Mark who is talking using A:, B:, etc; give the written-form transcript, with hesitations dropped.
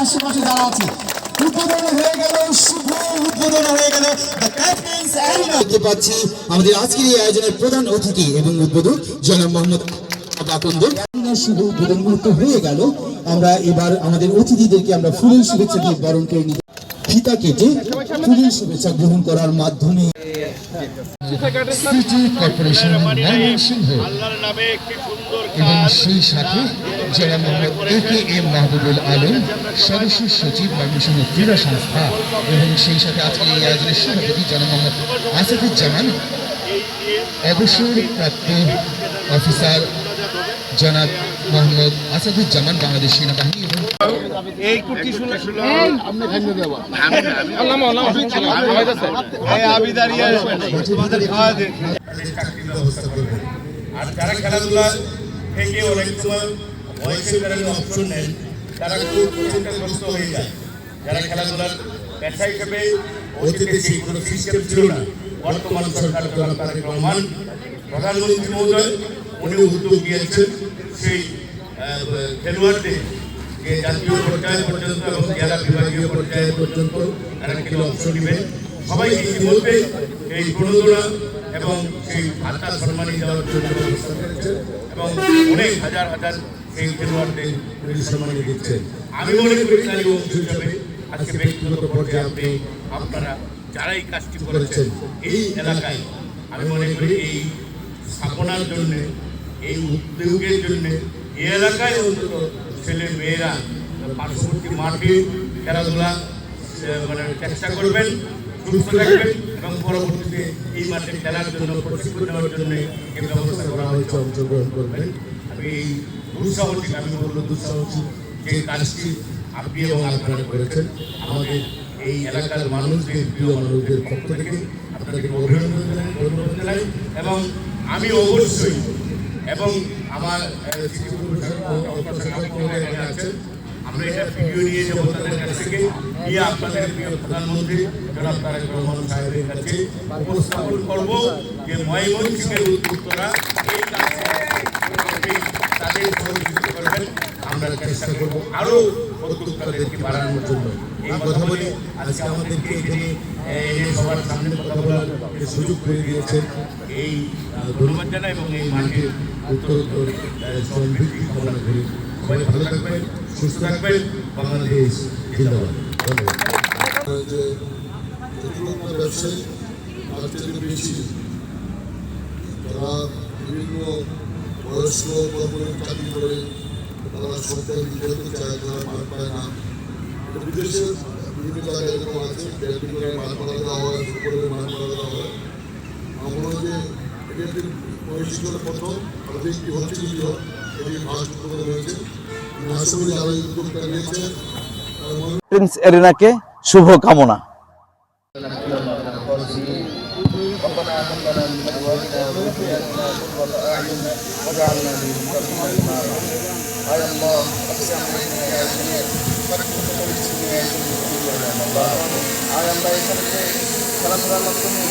A: আশেপাশে যারা আছে উদ্বোধন হয়ে গেল, শুভ উদ্বোধন হয়ে গেল। দেখতে পাচ্ছি আমাদের আজকের এই আয়োজনের প্রধান অতিথি এবং উদ্বোধক জনাব মোহাম্মদ শুভ উদ্বোধন মুহূর্ত হয়ে গেল। আমরা এবার আমাদের অতিথিদেরকে আমরা ফুলের শুভেচ্ছা দিয়ে বরণ করে নিই। ফিতা কেটে ফুলের শুভেচ্ছা গ্রহণ করার মাধ্যমে সিটি কর্পোরেশন ময়মনসিংহ এবং সেই সাথে জনাব মোহাম্মদ AKM মাহবুবুল আলম সদস্য সচিব ময়মনসিংহ ক্রীড়া সংস্থা এবং সেই সাথে আজকের এই আয়োজনের সভাপতি জনাব মোহাম্মদ আসাদুজ্জামান অবসরপ্রাপ্ত অফিসার জনাব মোহাম্মদ আসাদুজ্জামান বাংলাদেশ সেনাবাহিনী এবং
B: এই কুটি শুনে
C: আপনি ভেঙে দেওয়া
B: আর যারা খেলাধুলা থেকে অনেক সময় বয়সের কারণে অপশন নেন তারা খুব চিন্তাগ্রস্ত হয়ে যায়। যারা খেলাধুলার পেশা হিসেবে অতীতে সেই কোনো সিস্টেম ছিল না, বর্তমান সরকার জনাব তারেক রহমান প্রধানমন্ত্রী মহোদয় উনি উদ্যোগ নিয়েছেন সেই খেলোয়াড়দের যে জাতীয় পর্যায় পর্যন্ত এবং জেলা বিভাগীয় পর্যায় পর্যন্ত তারা কিন্তু অংশ নেবেন। সবাইকে ইতিমধ্যে এই প্রণোদনা এবং সেই ভাতা সম্মানী দেওয়ার জন্য ব্যবস্থা করেছেন এবং অনেক হাজার হাজার সেই খেলোয়াড়দের সম্মানী দিচ্ছেন। আমি মনে করি তারই অংশ হিসাবে আজকে ব্যক্তিগত পর্যায়ে আপনারা যারা এই কাজটি করেছেন এই এলাকায়, আমি মনে করি এই স্থাপনার জন্য, এই উদ্যোগের জন্য এই এলাকায় অন্তত ছেলে মেয়েরা পার্শ্ববর্তী মাঠে খেলাধুলা মানে চেষ্টা করবেন, সুস্থ থাকবেন এবং পরবর্তীতে এই মাঠে খেলার জন্য প্রশিক্ষণ নেওয়ার জন্য এই ব্যবস্থা করা হয়েছে, অংশগ্রহণ করবেন। আমি এই দুঃসাহসিক, আমি বলবো দুঃসাহসিক যে কাজটি আপনি এবং আপনারা করেছেন, আমাদের এই এলাকার মানুষদের, প্রিয় মানুষদের পক্ষ থেকে আপনাদেরকে অভিনন্দন জানাই এবং আমি অবশ্যই এবং আমার আছেন আমরা এটা ভিডিও নিয়ে যাবো তাদের কাছ থেকে, নিয়ে আপনাদের প্রিয় প্রধানমন্ত্রী জনাব তারেক রহমান সাহেবের কাছে উপস্থাপন করবো যে ময়মনসিংহের উদ্যোক্তারা এই কাজে তাদের সহযোগিতা করবেন। আমরা চেষ্টা করবো আরো উদ্যোক্তাদেরকে বাড়ানোর জন্য। এই কথা বলি আজকে আমাদেরকে এখানে সবার সামনে কথা বলার সুযোগ করে দিয়েছেন, এই ধন্যবাদ জানাই এবং এই মাঠে উত্তরোত্তর সমৃদ্ধি কামনা করি। সবাই ভালো থাকবেন, সুস্থ থাকবেন, বাংলাদেশ জিন্দাবাদ। ধন্যবাদ।
C: ব্যবসায়ী তার থেকে বেশি তারা বিভিন্ন বয়স্ক কর্মচারী চাকরি করে তারা সরকারি খেলতে চায়, তারা মাঠ পায় না। বিদেশে বিভিন্ন জায়গায় এরকম আছে, ব্যাডমিন্টনের মাঠ বাড়া দেওয়া হয়, ফুটবলের মাঠ বাড়া দেওয়া হয়। আমরা যে এটা একটি পরিষ্কার প্রথম আমাদের একটি হচ্ছে কি হোক এটি ফার্স্ট উদ্যোগ হয়েছে। আশা করি যারা এই উদ্যোগটা নিয়েছে
D: প্রিন্স এরিনাকে শুভ কামনা।
E: আর আমরা এখানে খেলাধুলার মাধ্যমে